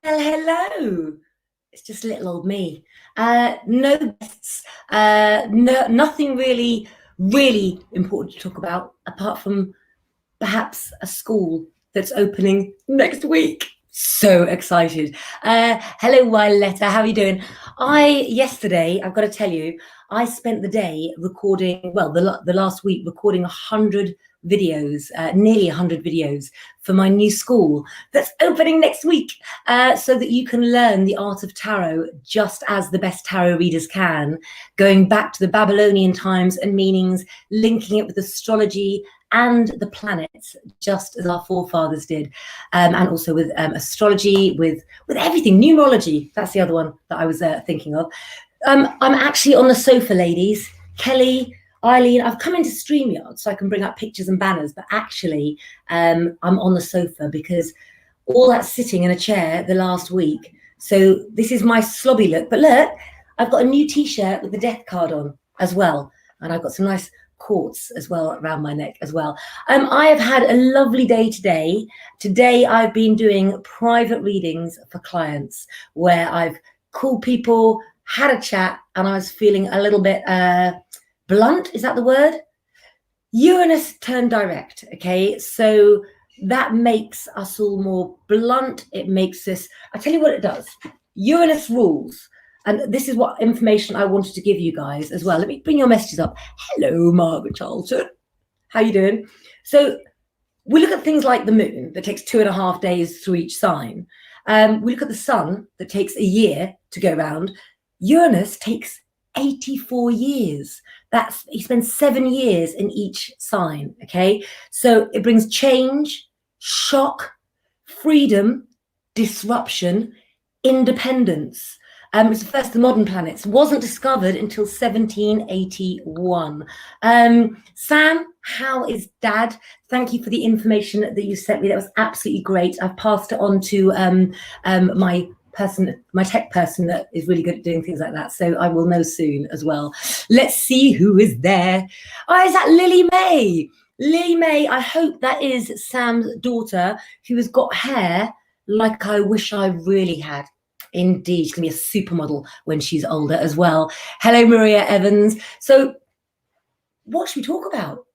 Well, hello. It's just little old me. No guests. Nothing really important to talk about apart from perhaps a school that's opening next week. So excited. Hello, Violetta. How are you doing? Yesterday, I've got to tell you, I spent the day recording, well, the last week recording 100 videos, nearly 100 videos for my new school that's opening next week, so that you can learn the art of tarot just as the best tarot readers can, going back to the Babylonian times and meanings, linking it with astrology and the planets, just as our forefathers did, and also with astrology, with everything, numerology. That's the other one that I was thinking of. I'm actually on the sofa, ladies. Kelly, Eileen, I've come into StreamYard so I can bring up pictures and banners, but actually I'm on the sofa because all that sitting in a chair the last week. So this is my slobby look. But look, I've got a new t-shirt with the death card on as well. And I've got some nice quartz as well around my neck as well. I have had a lovely day today. Today I've been doing private readings for clients where I've called people, had a chat, and I was feeling a little bit blunt. Is that the word? Uranus turned direct. Okay, so that makes us all more blunt. It makes us, I tell you what it does. Uranus rules. And this is what information I wanted to give you guys as well. Let me bring your messages up. Hello, Margaret Charlton. How you doing? So we look at things like the moon that takes 2.5 days through each sign. We look at the sun that takes a year to go round. Uranus takes 84 years. He spends 7 years in each sign. Okay, so it brings change, shock, freedom, disruption, independence. It's the first of the modern planets. Wasn't discovered until 1781. Sam, how is Dad? Thank you for the information that you sent me. That was absolutely great. I've passed it on to my tech person that is really good at doing things like that. So I will know soon as well. Let's see who is there. Oh, is that Lily May? Lily May, I hope that is Sam's daughter who has got hair like I wish I really had. Indeed, she's going to be a supermodel when she's older as well. Hello, Maria Evans. So what should we talk about?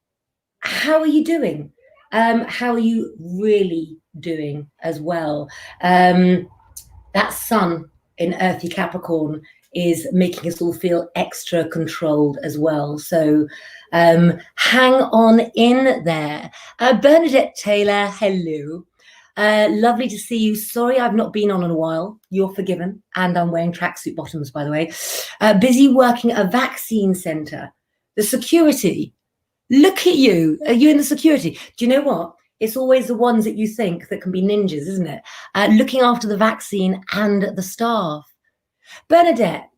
How are you doing? How are you really doing as well? That sun in earthy Capricorn is making us all feel extra controlled as well. So hang on in there. Bernadette Taylor, hello. Lovely to see you. Sorry I've not been on in a while. You're forgiven. And I'm wearing tracksuit bottoms, by the way. Busy working at a vaccine centre. The security. Look at you. Are you in the security? Do you know what? It's always the ones that you think that can be ninjas, isn't it? Looking after the vaccine and the staff. Bernadette,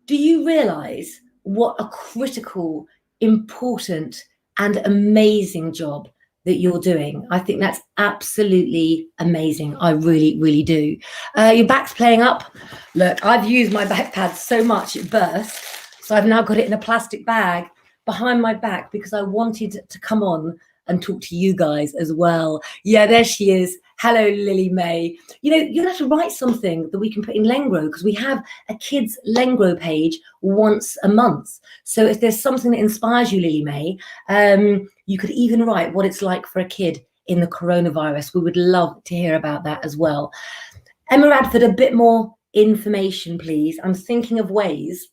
do you realise what a critical, important and amazing job that you're doing? I think that's absolutely amazing. I really, really do. Your back's playing up. Look, I've used my back pad so much it burst. So I've now got it in a plastic bag behind my back because I wanted to come on and talk to you guys as well. Yeah, there she is. Hello, Lily May. You know, you'll have to write something that we can put in Lengro because we have a kids Lengro page once a month. So if there's something that inspires you, Lily May, you could even write what it's like for a kid in the coronavirus. We would love to hear about that as well. Emma Radford, a bit more information, please. I'm thinking of ways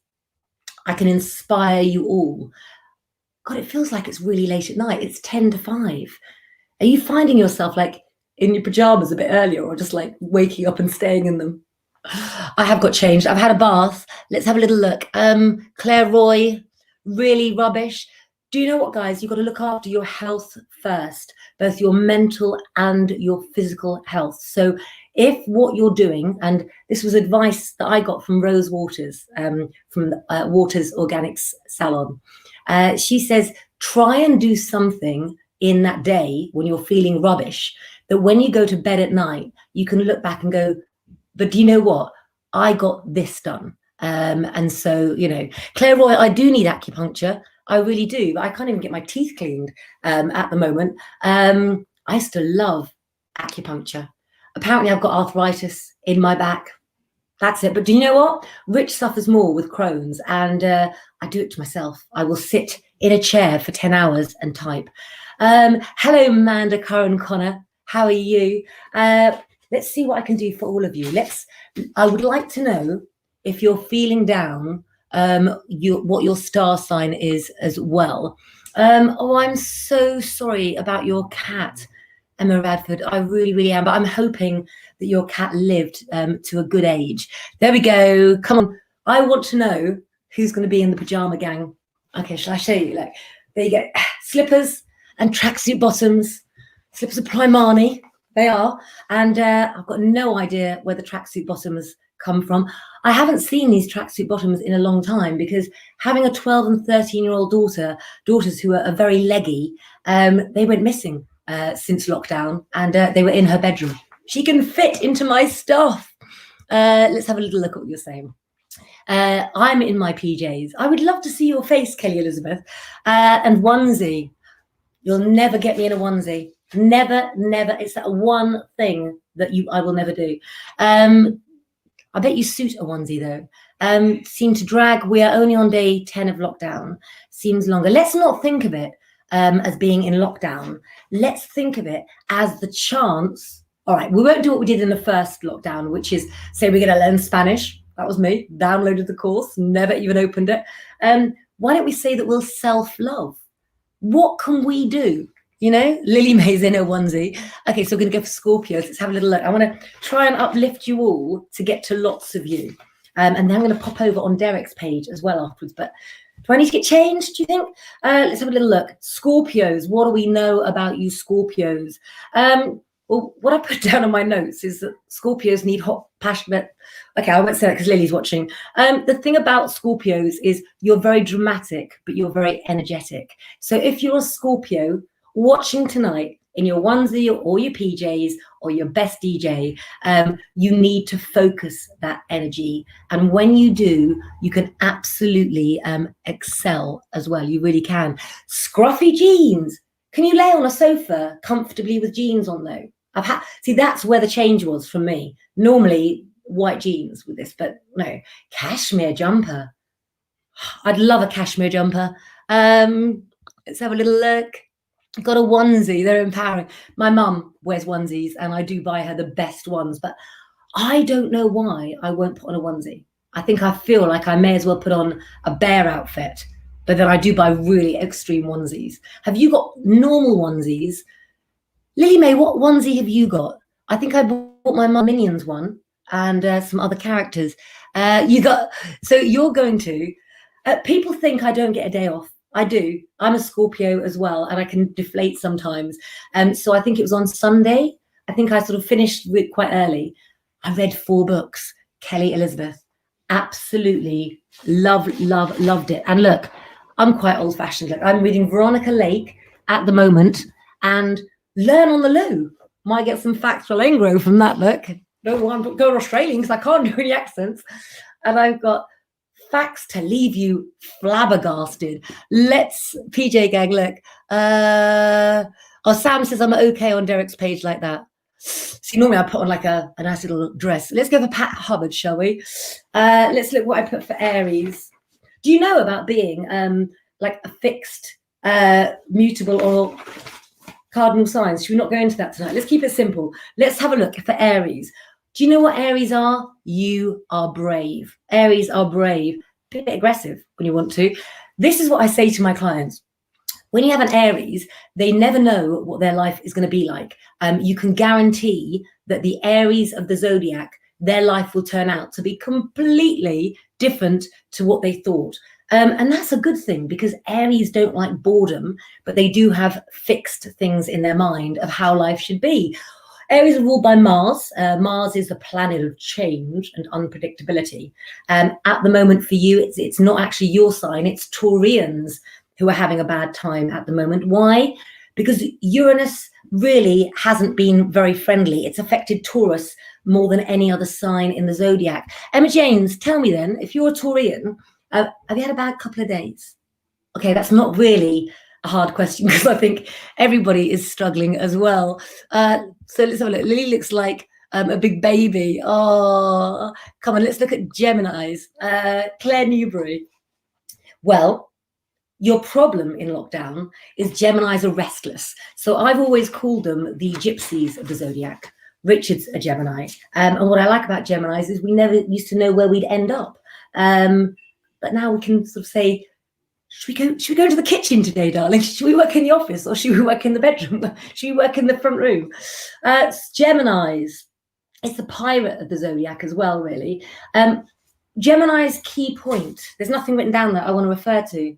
I can inspire you all. God, it feels like it's really late at night. It's 10 to 5. Are you finding yourself like in your pajamas a bit earlier or just like waking up and staying in them? I have got changed. I've had a bath. Let's have a little look. Claire Roy, really rubbish. Do you know what, guys? You've got to look after your health first, both your mental and your physical health. So if what you're doing, and this was advice that I got from Rose Waters, from Waters Organics Salon, she says, try and do something in that day when you're feeling rubbish, that when you go to bed at night, you can look back and go, but do you know what? I got this done. And so, you know, Claire Roy, I do need acupuncture. I really do. But I can't even get my teeth cleaned at the moment. I used to love acupuncture. Apparently I've got arthritis in my back. That's it. But do you know what? Rich suffers more with Crohn's, and I do it to myself. I will sit in a chair for 10 hours and type. Hello, Amanda, Karen, Connor. How are you? Let's see what I can do for all of you. I would like to know if you're feeling down, what your star sign is as well. Oh, I'm so sorry about your cat, Emma Radford. I really, really am. But I'm hoping that your cat lived to a good age. There we go. Come on. I want to know who's going to be in the pajama gang. Okay, shall I show you? Like, there you go. Slippers and tracksuit bottoms. Slippers of Primani. They are. And I've got no idea where the tracksuit bottoms come from. I haven't seen these tracksuit bottoms in a long time because having a 12 and 13-year-old daughters who are very leggy, they went missing since lockdown, and they were in her bedroom. She can fit into my stuff. Let's have a little look at what you're saying. I'm in my PJs. I would love to see your face, Kelly Elizabeth. And onesie. You'll never get me in a onesie. Never, never. It's that one thing that I will never do. I bet you suit a onesie though. Seem to drag. We are only on day 10 of lockdown. Seems longer. Let's not think of it as being in lockdown. Let's think of it as the chance. All right, we won't do what we did in the first lockdown, which is say we're going to learn Spanish. That was me. Downloaded the course, never even opened it. Why don't we say that we'll self-love? What can we do? You know, Lily May's in her onesie. Okay, so we're going to go for Scorpios. Let's have a little look. I want to try and uplift you all to get to lots of you. And then I'm going to pop over on Derek's page as well afterwards. But do I need to get changed, do you think? Let's have a little look. Scorpios, what do we know about you Scorpios? Well, what I put down on my notes is that Scorpios need hot, passionate. Okay, I won't say that because Lily's watching. The thing about Scorpios is you're very dramatic, but you're very energetic. So if you're a Scorpio watching tonight in your onesie or your PJs or your best DJ, you need to focus that energy. And when you do, you can absolutely excel as well. You really can. Scruffy jeans. Can you lay on a sofa comfortably with jeans on though? See, that's where the change was for me. Normally white jeans with this, but no, cashmere jumper. I'd love a cashmere jumper. Let's have a little look. Got a onesie. They're empowering. My mum wears onesies and I do buy her the best ones, but I don't know why I won't put on a onesie. I think I feel like I may as well put on a bear outfit, but then I do buy really extreme onesies. Have you got normal onesies? Lily May, what onesie have you got? I think I bought my Mum Minions one and some other characters. So you're going to, people think I don't get a day off. I do. I'm a Scorpio as well, and I can deflate sometimes. So I think it was on Sunday. I think I sort of finished quite early. I read 4 books. Kelly Elizabeth. Absolutely loved it. And look, I'm quite old-fashioned. Look, I'm reading Veronica Lake at the moment and Learn on the Loo. Might get some facts for Langro from that book. Don't want to go Australian because I can't do any accents. And I've got facts to leave you flabbergasted. Let's, PJ gang, look. Sam says I'm okay on Derek's page like that. See, normally I put on like a nice little dress. Let's go for Pat Hubbard, shall we? Let's look what I put for Aries. Do you know about being like a fixed, mutable or cardinal signs? Should we not go into that tonight? Let's keep it simple. Let's have a look for Aries. Do you know what Aries are? You are brave. Aries are brave. A bit aggressive when you want to. This is what I say to my clients. When you have an Aries, they never know what their life is going to be like. You can guarantee that the Aries of the zodiac, their life will turn out to be completely different to what they thought. And that's a good thing because Aries don't like boredom, but they do have fixed things in their mind of how life should be. Aries are ruled by Mars. Mars is the planet of change and unpredictability. At the moment for you, it's not actually your sign, it's Taurians who are having a bad time at the moment. Why? Because Uranus really hasn't been very friendly. It's affected Taurus more than any other sign in the zodiac. Emma James, tell me then, if you're a Taurian, have you had a bad couple of days? Okay, that's not really a hard question because I think everybody is struggling as well. So let's have a look. Lily looks like a big baby. Oh, come on, let's look at Geminis. Claire Newbury. Well, your problem in lockdown is Geminis are restless. So I've always called them the gypsies of the zodiac. Richard's a Gemini. And what I like about Geminis is we never used to know where we'd end up. But now we can sort of say, should we go to the kitchen today, darling? Should we work in the office, or should we work in the bedroom? Should we work in the front room? Geminis, it's the pirate of the zodiac as well, really. Gemini's key point, there's nothing written down that I want to refer to.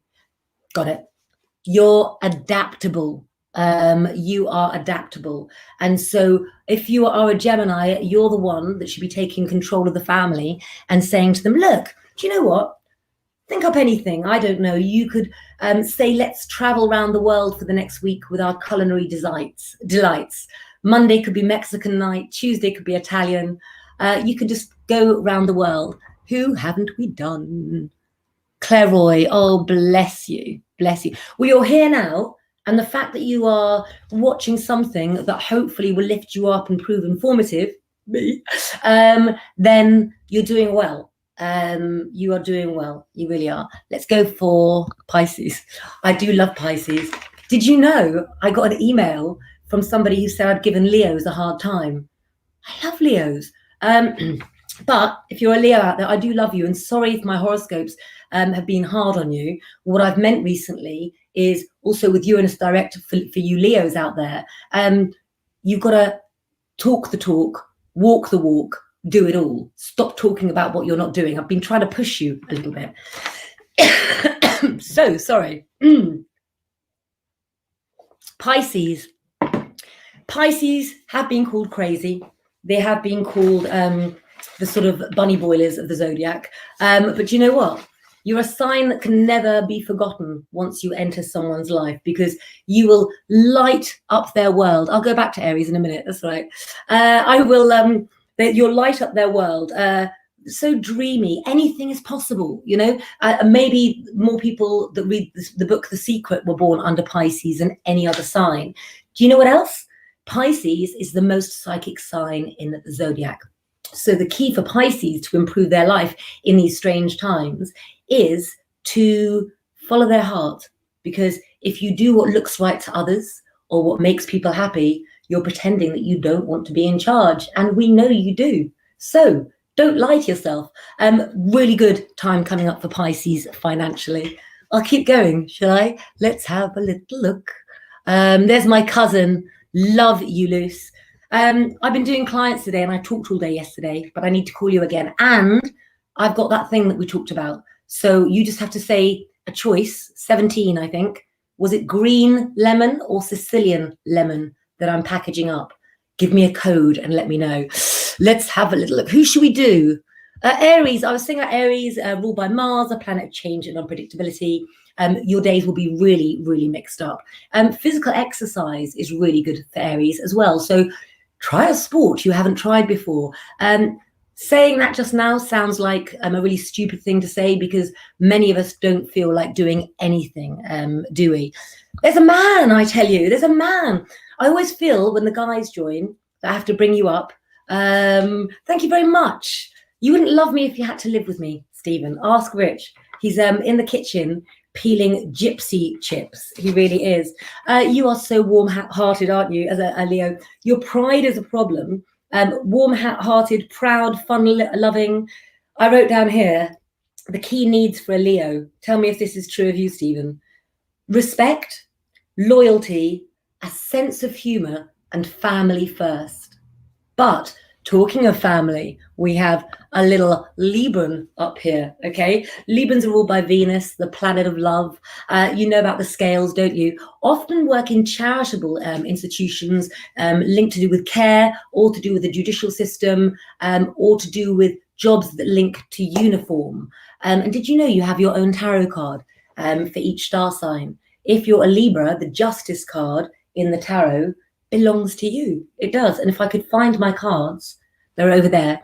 Got it. You're adaptable. You are adaptable. And so if you are a Gemini, you're the one that should be taking control of the family and saying to them, look, do you know what? Think up anything. I don't know. You could say, let's travel around the world for the next week with our culinary delights. Monday could be Mexican night. Tuesday could be Italian. You could just go around the world. Who haven't we done? Claire Roy, oh, bless you, bless you. Well, you're here now, and the fact that you are watching something that hopefully will lift you up and prove informative, then you're doing well. You are doing well. You really are. Let's go for Pisces. I do love Pisces. Did you know I got an email from somebody who said I'd given Leos a hard time? I love Leos. But if you're a Leo out there, I do love you. And sorry if my horoscopes have been hard on you. What I've meant recently is also with Uranus direct for you Leos out there. You've got to talk the talk, walk the walk, do it all. Stop talking about what you're not doing. I've been trying to push you a little bit. So sorry. Pisces. Pisces have been called crazy. They have been called the sort of bunny boilers of the zodiac. But you know what? You're a sign that can never be forgotten once you enter someone's life, because you will light up their world. I'll go back to Aries in a minute. That's right. I will. You'll light up their world. So dreamy. Anything is possible. You know. Maybe more people that read the book The Secret were born under Pisces than any other sign. Do you know what else? Pisces is the most psychic sign in the zodiac. So the key for Pisces to improve their life in these strange times is to follow their heart. Because if you do what looks right to others or what makes people happy, you're pretending that you don't want to be in charge. And we know you do. So don't lie to yourself. Really good time coming up for Pisces financially. I'll keep going, shall I? Let's have a little look. There's my cousin. Love you, Luce. I've been doing clients today and I talked all day yesterday, but I need to call you again. And I've got that thing that we talked about. So you just have to say a choice, 17, I think. Was it green lemon or Sicilian lemon that I'm packaging up? Give me a code and let me know. Let's have a little look. Who should we do? Aries. I was saying that Aries, ruled by Mars, a planet of change and unpredictability. Your days will be really, really mixed up. Physical exercise is really good for Aries as well. So try a sport you haven't tried before. Saying that just now sounds like a really stupid thing to say, because many of us don't feel like doing anything, do we? There's a man, I tell you, there's a man. I always feel when the guys join that I have to bring you up. Thank you very much. You wouldn't love me if you had to live with me, Stephen. Ask Rich. He's in the kitchen peeling gypsy chips. He really is. You are so warm-hearted, aren't you, as a Leo? Your pride is a problem. Warm-hearted, proud, fun-loving. I wrote down here, the key needs for a Leo. Tell me if this is true of you, Stephen. Respect, loyalty, a sense of humor, and family first. But talking of family, we have a little Libran up here, okay? Librans are ruled by Venus, the planet of love. You know about the scales, don't you? Often work in charitable institutions linked to do with care, or to do with the judicial system, or to do with jobs that link to uniform. And did you know you have your own tarot card for each star sign? If you're a Libra, the Justice card in the tarot belongs to you. It does. And if I could find my cards, they're over there.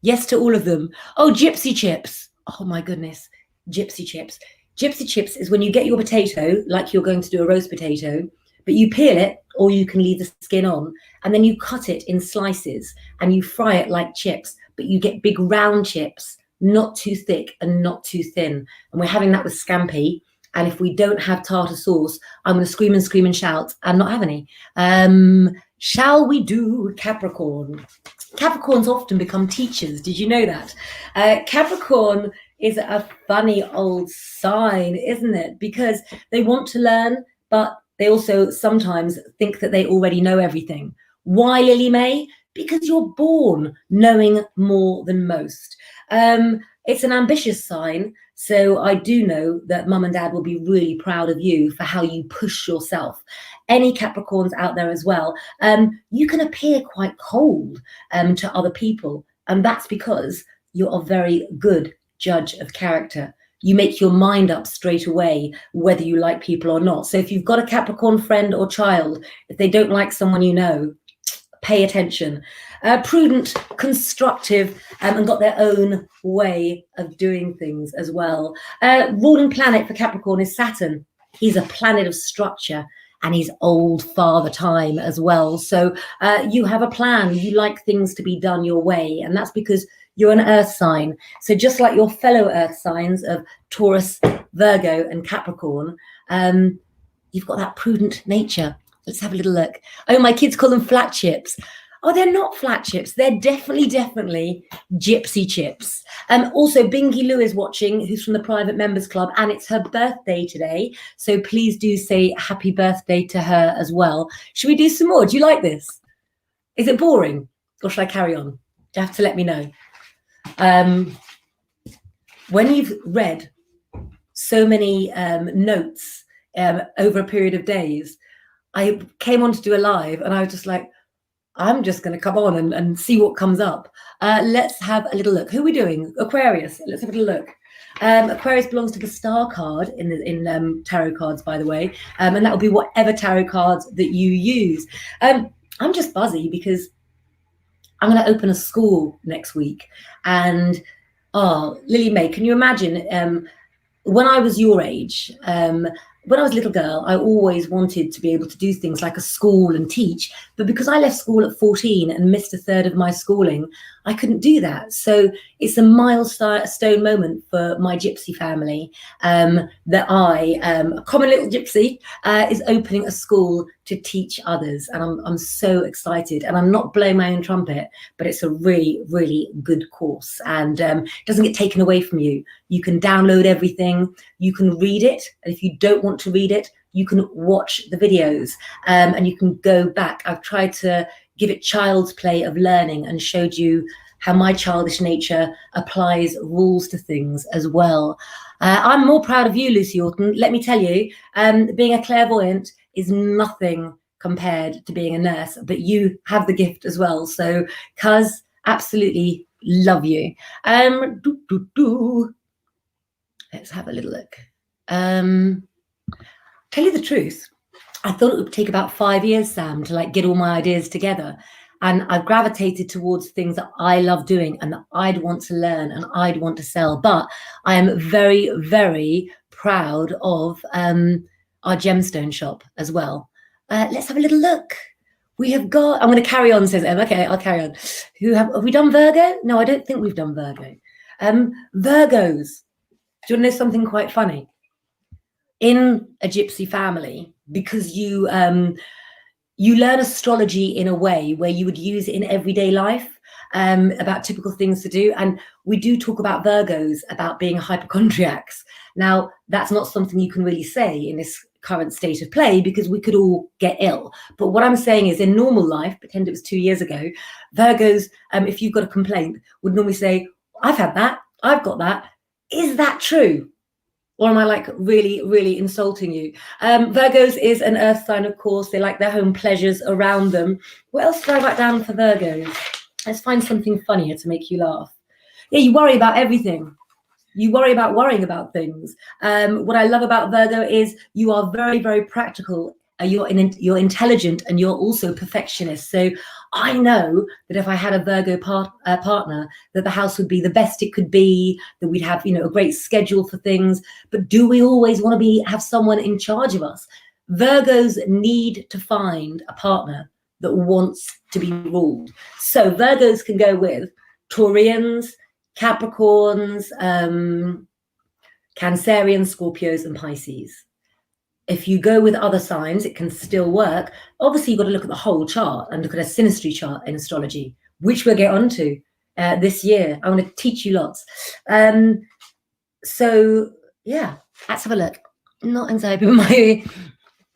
Yes to all of them. Oh, gypsy chips. Oh my goodness. Gypsy chips. Gypsy chips is when you get your potato, like you're going to do a roast potato, but you peel it or you can leave the skin on, and then you cut it in slices and you fry it like chips, but you get big round chips, not too thick and not too thin. And we're having that with scampi. And if we don't have tartar sauce, I'm going to scream and shout and not have any. Shall we do Capricorn? Capricorns often become teachers. Did you know that? Capricorn is a funny old sign, isn't it? Because they want to learn, but they also sometimes think that they already know everything. Why, Lily May? Because you're born knowing more than most. It's an ambitious sign. So I do know that mum and dad will be really proud of you for how you push yourself. Any Capricorns out there as well, you can appear quite cold to other people. And that's because you're a very good judge of character. You make your mind up straight away, whether you like people or not. So if you've got a Capricorn friend or child, if they don't like someone you know, pay attention. Prudent, constructive, and got their own way of doing things as well. Ruling planet for Capricorn is Saturn. He's a planet of structure and he's old father time as well. So you have a plan. You like things to be done your way, and that's because you're an earth sign. So just like your fellow earth signs of Taurus, Virgo, and Capricorn, you've got that prudent nature. Let's have a little look. Oh, my kids call them flat chips. Oh, they're not flat chips. They're definitely gypsy chips. Also, Bingy Lou is watching, who's from the Private Members Club, and it's her birthday today. So please do say happy birthday to her as well. Should we do some more? Do you like this? Is it boring? Or should I carry on? You have to let me know. When you've read so many notes over a period of days, I came on to do a live and I was just like, I'm just going to come on and see what comes up. Let's have a little look. Who are we doing? Aquarius. Let's have a little look. Aquarius belongs to the star card in tarot cards, by the way. And that will be whatever tarot cards that you use. I'm just buzzy because I'm going to open a school next week. And, Lily May, can you imagine when I was your age, when I was a little girl, I always wanted to be able to do things like a school and teach. But because I left school at 14 and missed a third of my schooling, I couldn't do that. So it's a milestone moment for my gypsy family that I, a common little gypsy, is opening a school to teach others. And I'm so excited. And I'm not blowing my own trumpet, but it's a really, really good course. And it doesn't get taken away from you. You can download everything. You can read it. And if you don't want to read it, you can watch the videos and you can go back. I've tried to give it child's play of learning and showed you how my childish nature applies rules to things as well. I'm more proud of you, Lucy Orton. Let me tell you, being a clairvoyant is nothing compared to being a nurse, but you have the gift as well. So, cuz, absolutely love you. Let's have a little look. Tell you the truth, I thought it would take about 5 years, Sam, to like get all my ideas together. And I've gravitated towards things that I love doing and that I'd want to learn and I'd want to sell. But I am very, very proud of our gemstone shop as well. Let's have a little look. We have got, I'm going to carry on, says Em. Okay, I'll carry on. Have we done Virgo? No, I don't think we've done Virgo. Virgos. Do you want to know something quite funny? In a gypsy family, because you learn astrology in a way where you would use it in everyday life about typical things to do. And we do talk about Virgos, about being hypochondriacs. Now, that's not something you can really say in this current state of play because we could all get ill. But what I'm saying is in normal life, pretend it was 2 years ago, Virgos, if you've got a complaint, would normally say, I've had that, I've got that. Is that true? Or am I like really, really insulting you? Virgos is an earth sign, of course. They like their home pleasures around them. What else did I write down for Virgos? Let's find something funnier to make you laugh. Yeah, you worry about everything. You worry about worrying about things. What I love about Virgo is you are very, very practical. You're intelligent and you're also perfectionist. So I know that if I had a Virgo partner, that the house would be the best it could be, that we'd have, a great schedule for things. But do we always want to have someone in charge of us? Virgos need to find a partner that wants to be ruled. So Virgos can go with Taurians, Capricorns, Cancerians, Scorpios, and Pisces. If you go with other signs, it can still work. Obviously, you've got to look at the whole chart and look at a synastry chart in astrology, which we'll get onto this year. I want to teach you lots. So, yeah, let's have a look. Not anxiety, but my...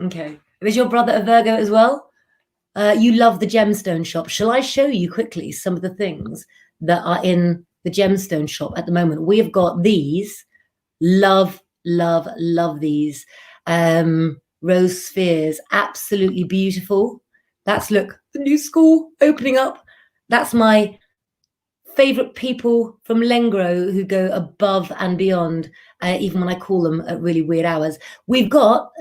Okay. Is your brother a Virgo as well? You love the gemstone shop. Shall I show you quickly some of the things that are in the gemstone shop at the moment? We have got these. Love, love, love these. Rose spheres, absolutely beautiful. That's, look, the new school opening up. That's my favorite people from Lengro who go above and beyond, even when I call them at really weird hours. We've got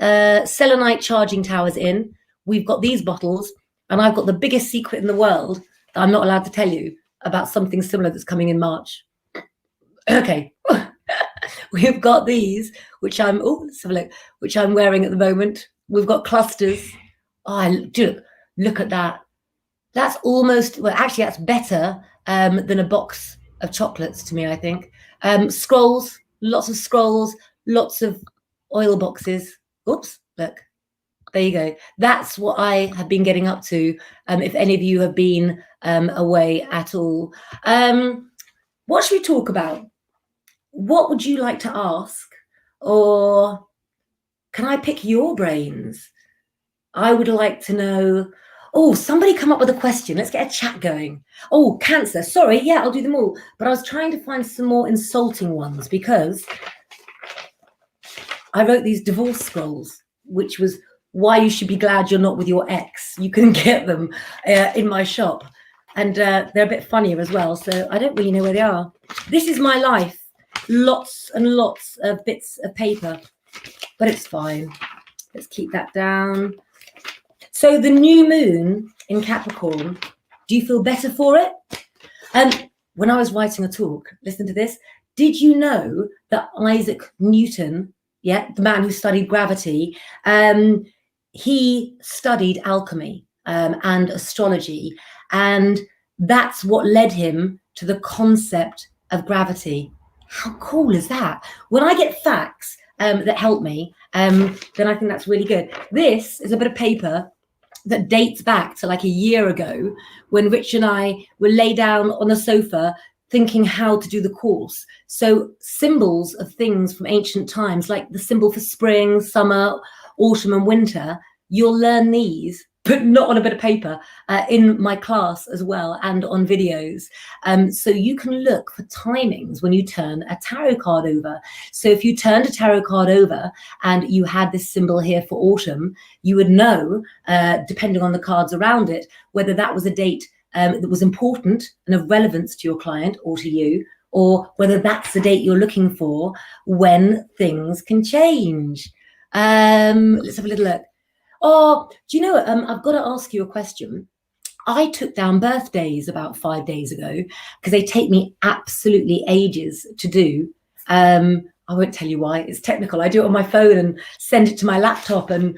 selenite charging towers in. We've got these bottles, and I've got the biggest secret in the world that I'm not allowed to tell you about something similar that's coming in March. Okay. We've got these, which I'm, let's have a look, which I'm wearing at the moment. We've got clusters. Oh, look at that. That's almost, well, actually, that's better than a box of chocolates to me, I think. Scrolls, lots of scrolls, lots of oil boxes. Oops, look. There you go. That's what I have been getting up to, if any of you have been away at all. What should we talk about? What would you like to ask? Or can I pick your brains? I would like to know. Oh, somebody come up with a question. Let's get a chat going. Oh, Cancer. Sorry. Yeah, I'll do them all. But I was trying to find some more insulting ones because I wrote these divorce scrolls, which was why you should be glad you're not with your ex. You can get them in my shop. And they're a bit funnier as well. So I don't really know where they are. This is my life. Lots and lots of bits of paper, but it's fine. Let's keep that down. So the new moon in Capricorn, do you feel better for it? When I was writing a talk, listen to this. Did you know that Isaac Newton, yeah, the man who studied gravity, he studied alchemy and astrology, and that's what led him to the concept of gravity. How cool is that? When I get facts that help me, then I think that's really good. This is a bit of paper that dates back to like a year ago when Rich and I were laid down on the sofa thinking how to do the course. So symbols of things from ancient times, like the symbol for spring, summer, autumn and winter, you'll learn these, but not on a bit of paper, in my class as well and on videos. So you can look for timings when you turn a tarot card over. So if you turned a tarot card over and you had this symbol here for autumn, you would know, depending on the cards around it, whether that was a date that was important and of relevance to your client or to you, or whether that's the date you're looking for when things can change. Let's have a little look. Oh, do you know what? I've got to ask you a question. I took down birthdays about 5 days ago because they take me absolutely ages to do. I won't tell you why. It's technical. I do it on my phone and send it to my laptop, and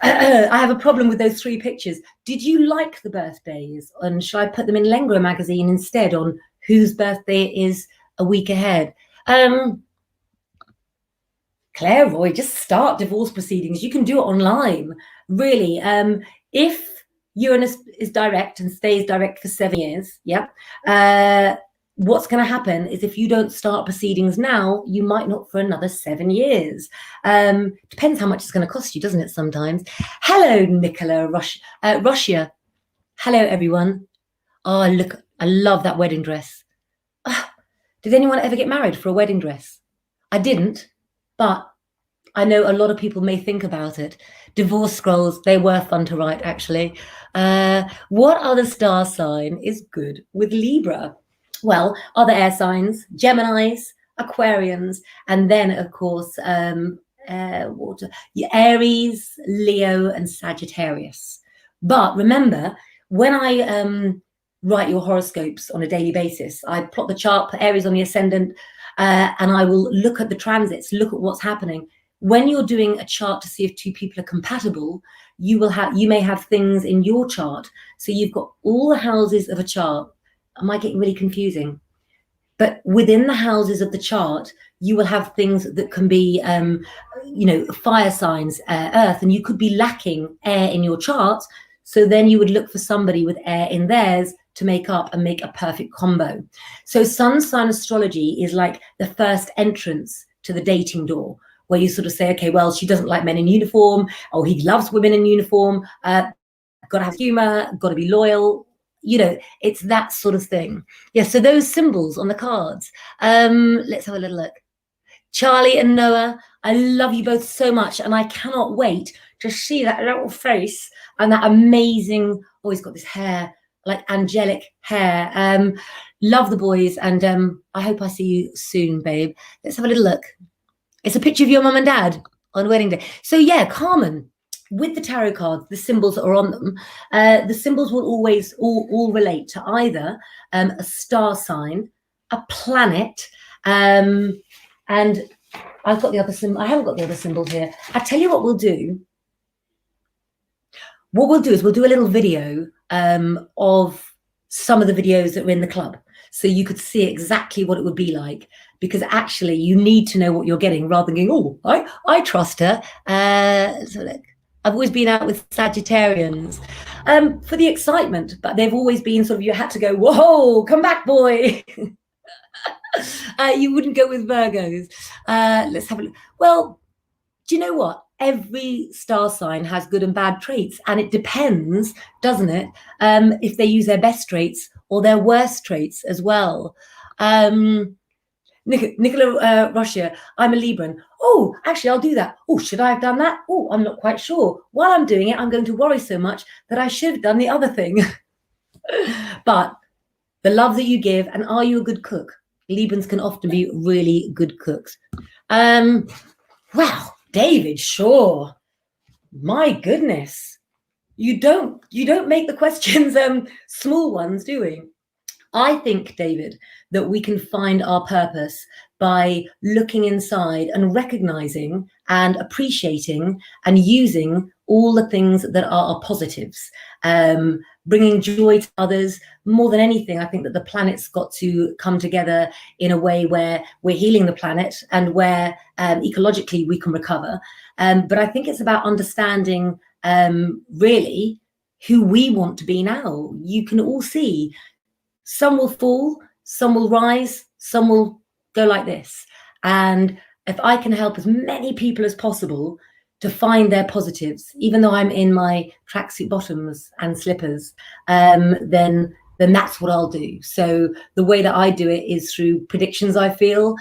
I have a problem with those 3 pictures. Did you like the birthdays? And shall I put them in Lengro magazine instead on whose birthday is a week ahead? Claire Roy, just start divorce proceedings. You can do it online, really. If Uranus is direct and stays direct for 7 years, what's going to happen is if you don't start proceedings now, you might not for another 7 years. Depends how much it's going to cost you, doesn't it, sometimes? Hello, Nicola Russia. Hello, everyone. Oh, look, I love that wedding dress. Did anyone ever get married for a wedding dress? I didn't. But I know a lot of people may think about it. Divorce scrolls, they were fun to write, actually. What other star sign is good with Libra? Well, other air signs, Geminis, Aquarians, and then, of course, water, Aries, Leo, and Sagittarius. But remember, when I write your horoscopes on a daily basis, I plot the chart, put Aries on the ascendant, and I will look at the transits, look at what's happening. when you're doing a chart to see if two people are compatible, you may have things in your chart. So you've got all the houses of a chart. Am I getting really confusing? But within the houses of the chart, you will have things that can be, fire signs, earth, and you could be lacking air in your chart. So then you would look for somebody with air in theirs to make up and make a perfect combo. So sun sign astrology is like the first entrance to the dating door, where you sort of say, okay, well, she doesn't like men in uniform, or he loves women in uniform, got to have humor, got to be loyal. It's that sort of thing. Yeah, so those symbols on the cards. Let's have a little look. Charlie and Noah, I love you both so much, and I cannot wait to see that little face and that amazing, he's got this hair, like angelic hair. Love the boys, and I hope I see you soon, babe. Let's have a little look. It's a picture of your mum and dad on wedding day. So yeah, Carmen, with the tarot cards, the symbols that are on them, the symbols will always all relate to either a star sign, a planet, and I've got the other symbol. I haven't got the other symbols here. I tell you what we'll do. What we'll do is we'll do a little video of some of the videos that were in the club, so you could see exactly what it would be like, because actually you need to know what you're getting rather than going, I trust her. So look, I've always been out with Sagittarians for the excitement, but they've always been sort of, you had to go, whoa, come back, boy. You wouldn't go with Virgos. Let's have a look. Well, do you know what? Every star sign has good and bad traits, and it depends, doesn't it, if they use their best traits or their worst traits as well. Nicola Russia, I'm a Libran. Oh, actually, I'll do that. Oh, should I have done that? Oh, I'm not quite sure. While I'm doing it, I'm going to worry so much that I should have done the other thing. But the love that you give, and are you a good cook? Librans can often be really good cooks. Wow, David, sure. My goodness. You don't make the questions small ones, do we? I think, David, that we can find our purpose by looking inside and recognizing and appreciating and using all the things that are our positives, bringing joy to others. More than anything, I think that the planet's got to come together in a way where we're healing the planet and where ecologically we can recover. But I think it's about understanding really who we want to be now. You can all see some will fall, some will rise, some will go like this. And if I can help as many people as possible to find their positives, even though I'm in my tracksuit bottoms and slippers, then that's what I'll do. So the way that I do it is through predictions, I feel,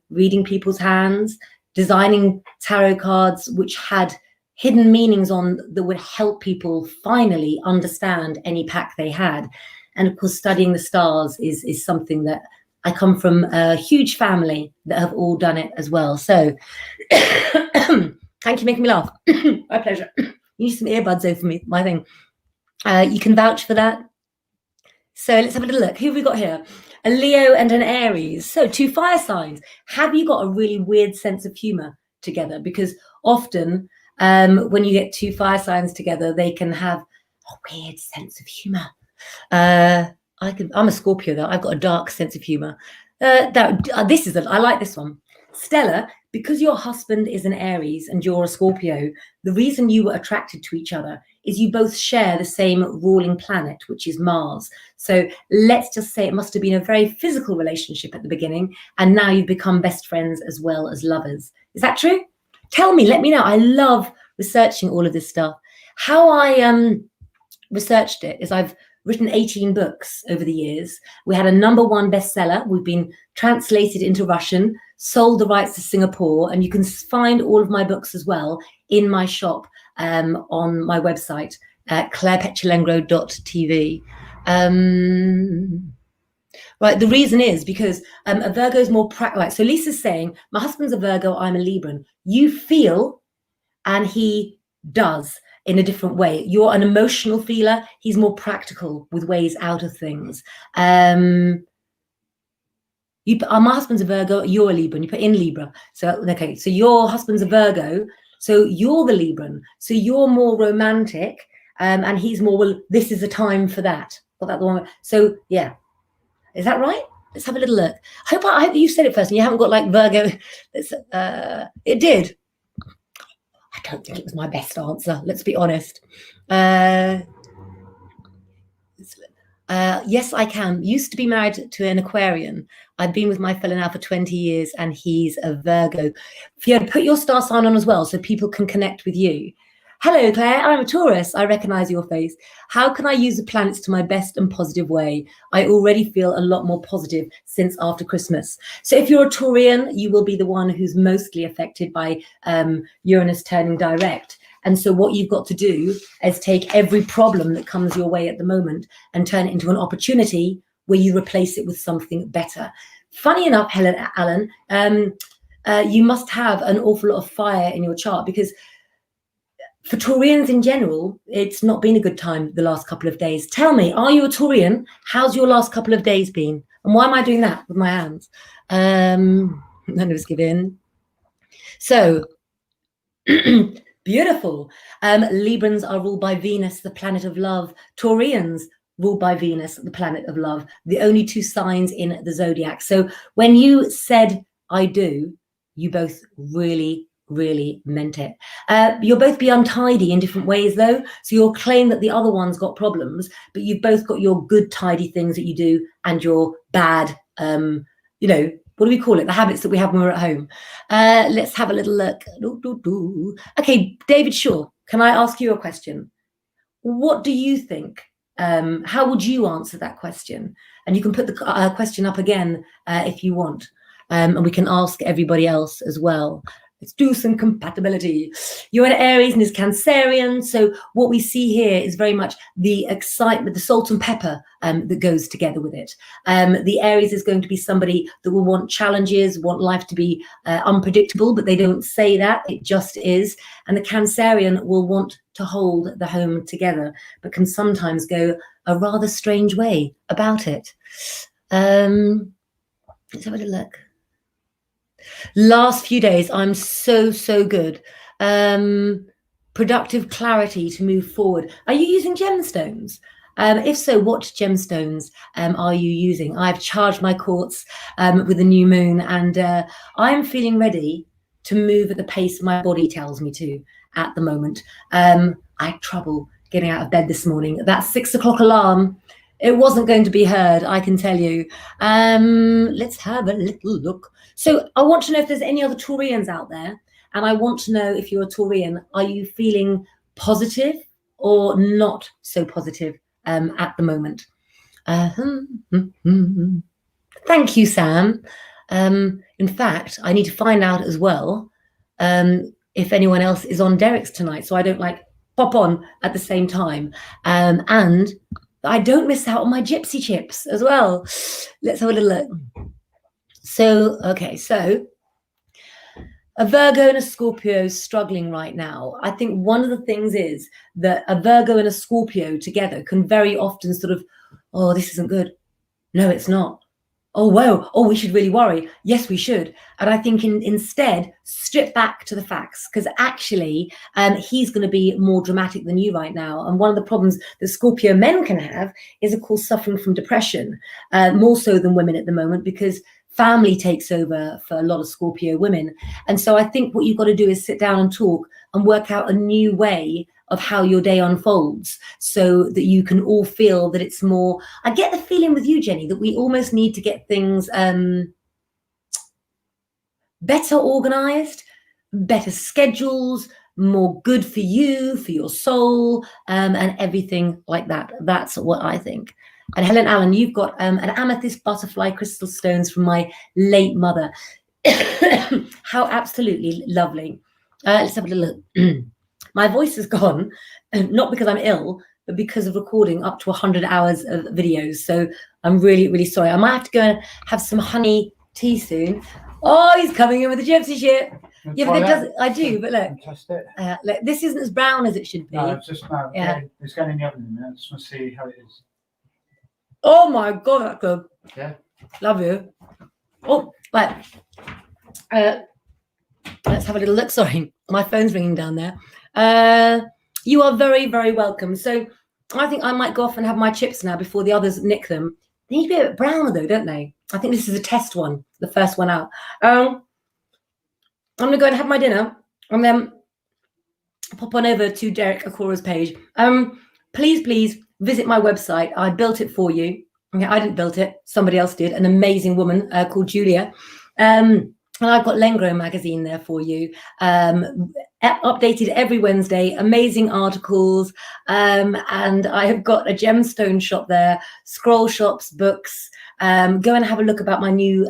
reading people's hands, designing tarot cards which had hidden meanings on that would help people finally understand any pack they had. And of course, studying the stars is something that I come from a huge family that have all done it as well. So thank you, making me laugh. My pleasure. You need some earbuds over me, my thing. You can vouch for that. So let's have a little look. Who have we got here? A Leo and an Aries. So 2 fire signs. Have you got a really weird sense of humor together? Because often when you get 2 fire signs together, they can have a weird sense of humor. I'm a Scorpio though. I've got a dark sense of humor. I like this one. Stella, because your husband is an Aries and you're a Scorpio, the reason you were attracted to each other is you both share the same ruling planet, which is Mars. So let's just say it must have been a very physical relationship at the beginning, and now you've become best friends as well as lovers. Is that true? Tell me, let me know. I love researching all of this stuff. How I researched it is I've written 18 books over the years. We had a #1 bestseller. We've been translated into Russian, sold the rights to Singapore, and you can find all of my books as well in my shop on my website, clairepetulengro.tv. Right, the reason is because a Virgo is more practical. Right, so Lisa's saying, my husband's a Virgo, I'm a Libran. You feel and he does in a different way. You're an emotional feeler. He's more practical with ways out of things. my husband's a Virgo, you're a Libra, and you put in Libra. So, okay, so your husband's a Virgo, so you're the Libran. So you're more romantic, and he's more, well, this is a time for that. Got that the one? So, yeah. Is that right? Let's have a little look. I hope you said it first and you haven't got like Virgo. It did. I don't think it was my best answer. Let's be honest. Yes, I can. Used to be married to an Aquarian. I've been with my fellow now for 20 years and he's a Virgo. Fiona, put your star sign on as well so people can connect with you. Hello, Claire. I'm a Taurus. I recognize your face. How can I use the planets to my best and positive way? I already feel a lot more positive since after Christmas. So if you're a Taurian, you will be the one who's mostly affected by Uranus turning direct. And so what you've got to do is take every problem that comes your way at the moment and turn it into an opportunity where you replace it with something better. Funny enough, Helen Allen, you must have an awful lot of fire in your chart, because for Taurians in general, it's not been a good time the last couple of days. Tell me, are you a Taurian? How's your last couple of days been? And why am I doing that with my hands? None of us give in. So, beautiful. Librans are ruled by Venus, the planet of love. Taurians ruled by Venus, the planet of love. The only two signs in the zodiac. So when you said, I do, you both really meant it. You'll both be untidy in different ways though. So you'll claim that the other one's got problems, but you've both got your good tidy things that you do and your bad, what do we call it? The habits that we have when we're at home. Let's have a little look. Okay, David Shaw, can I ask you a question? What do you think? How would you answer that question? And you can put the question up again if you want. And we can ask everybody else as well. Let's do some compatibility. You're an Aries and is Cancerian. So what we see here is very much the excitement, the salt and pepper that goes together with it. The Aries is going to be somebody that will want challenges, want life to be unpredictable, but they don't say that. It just is. And the Cancerian will want to hold the home together, but can sometimes go a rather strange way about it. Let's have a look. Last few days, I'm so good. Productive clarity to move forward. Are you using gemstones? If so, what gemstones are you using? I've charged my quartz with the new moon, and I'm feeling ready to move at the pace my body tells me to at the moment. I had trouble getting out of bed this morning. That 6 o'clock alarm, it wasn't going to be heard, I can tell you. Let's have a little look. So I want to know if there's any other Taurians out there, and I want to know if you're a Taurian, are you feeling positive or not so positive at the moment? Thank you, Sam. In fact, I need to find out as well if anyone else is on Derek's tonight, so I don't pop on at the same time. And I don't miss out on my gypsy chips as well. Let's have a little look. So, okay, so a Virgo and a Scorpio is struggling right now. I think one of the things is that a Virgo and a Scorpio together can very often sort of, oh, this isn't good. No, it's not. Oh, whoa. Oh, we should really worry. Yes, we should. And I think instead, strip back to the facts, because actually he's going to be more dramatic than you right now. And one of the problems that Scorpio men can have is, of course, suffering from depression, more so than women at the moment, because family takes over for a lot of Scorpio women. And so I think what you've got to do is sit down and talk and work out a new way of how your day unfolds, so that you can all feel that it's more. I get the feeling with you, Jenny, that we almost need to get things better organized, better schedules, more good for you, for your soul, and everything like that. That's what I think. And Helen Allen, you've got an amethyst butterfly crystal stones from my late mother. How absolutely lovely. Let's have a little look. My voice is gone, not because I'm ill, but because of recording up to 100 hours of videos. So I'm really sorry. I might have to go and have some honey tea soon. Oh, he's coming in with a gypsy shit. Yeah, but it does. I do, but look. Test it. Look, this isn't as brown as it should be. No, it's just now. Yeah. It's going in the oven in a minute. I just want to see how it is. Oh my God, that's good. Yeah. Love you. Oh, right. Let's have a little look. Sorry, my phone's ringing down there. You are very, very welcome. So I think I might go off and have my chips now before the others nick them. They need to be a bit browner though, don't they? I think this is a test one, the first one out. I'm gonna go and have my dinner and then pop on over to Derek Akora's page. Please visit my website. I built it for you. Okay, I didn't build it, somebody else did, an amazing woman called Julia. And I've got Lengro magazine there for you, updated every Wednesday, amazing articles. And I have got a gemstone shop there, scroll shops, books. Go and have a look about my new,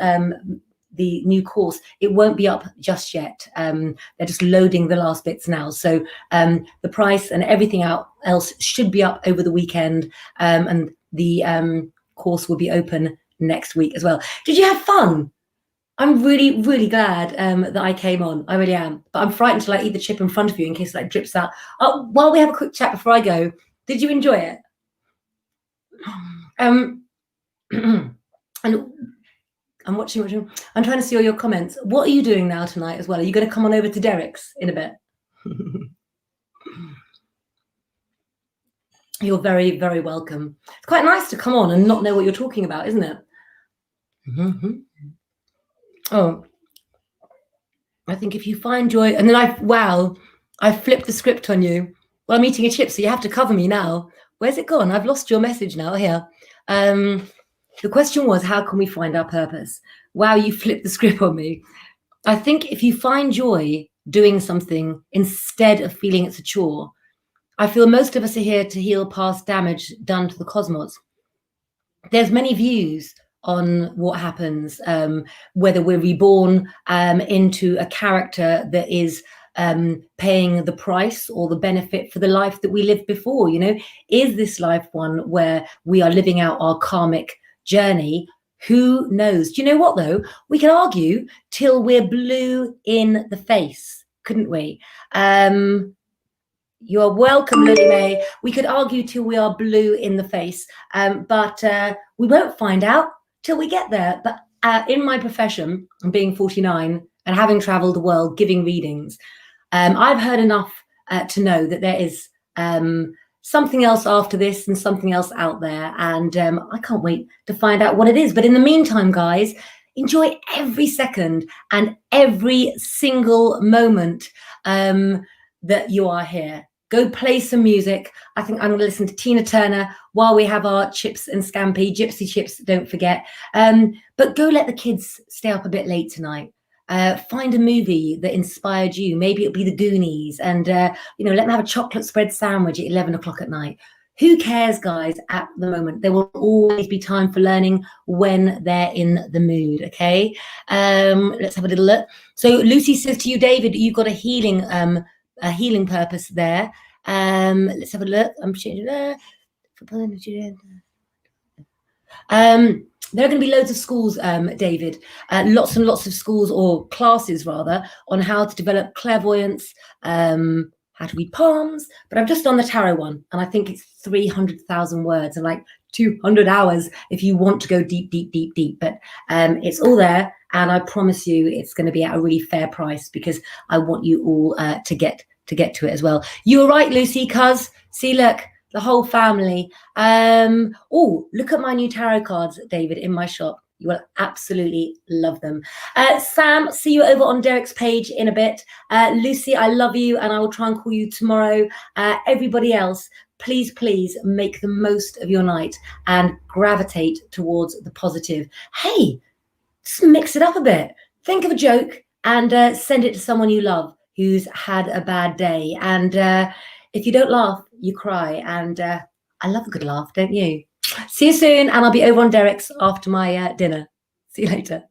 the new course. It won't be up just yet. They're just loading the last bits now. So the price and everything else should be up over the weekend. And the course will be open next week as well. Did you have fun? I'm really, really glad that I came on. I really am. But I'm frightened to like eat the chip in front of you in case it like drips out. Oh, while we have a quick chat before I go, did you enjoy it? And I'm watching. I'm trying to see all your comments. What are you doing now tonight as well? Are you going to come on over to Derek's in a bit? You're very, very welcome. It's quite nice to come on and not know what you're talking about, isn't it? Mm-hmm. Oh, I think if you find joy, and then I flipped the script on you. Well, I'm eating a chip, so you have to cover me now. Where's it gone? I've lost your message now. Here. The question was, how can we find our purpose? Wow, you flipped the script on me. I think if you find joy doing something instead of feeling it's a chore, I feel most of us are here to heal past damage done to the cosmos. There's many views on what happens, whether we're reborn into a character that is paying the price or the benefit for the life that we lived before. You know, is this life one where we are living out our karmic journey? Who knows? Do you know what though? We can argue till we're blue in the face, couldn't we? You're welcome, Lily May. We could argue till we are blue in the face, but we won't find out till we get there. But in my profession, being 49 and having traveled the world giving readings, I've heard enough to know that there is something else after this and something else out there. And I can't wait to find out what it is. But in the meantime, guys, enjoy every second and every single moment that you are here. Go play some music. I think I'm going to listen to Tina Turner while we have our chips and scampi, gypsy chips, don't forget. But go let the kids stay up a bit late tonight. Find a movie that inspired you. Maybe it'll be The Goonies, and let them have a chocolate spread sandwich at 11 o'clock at night. Who cares, guys, at the moment? There will always be time for learning when they're in the mood, okay? Let's have a little look. So Lucy says to you, David, you've got a healing purpose there. Let's have a look. I'm changing there. There are going to be loads of schools, David, lots and lots of schools or classes rather on how to develop clairvoyance, how to read palms. But I've just done the tarot one, and I think it's 300,000 words and like 200 hours if you want to go deep, deep, deep, deep. But it's all there, and I promise you it's going to be at a really fair price because I want you all to get to it as well. You were right, Lucy, cuz see, look, the whole family. Oh, look at my new tarot cards, David, in my shop. You will absolutely love them. Sam, see you over on Derek's page in a bit. Lucy, I love you, and I will try and call you tomorrow. Everybody else, please make the most of your night and gravitate towards the positive. Hey, just mix it up a bit. Think of a joke and send it to someone you love who's had a bad day. And if you don't laugh, you cry. And I love a good laugh, don't you? See you soon. And I'll be over on Derek's after my dinner. See you later.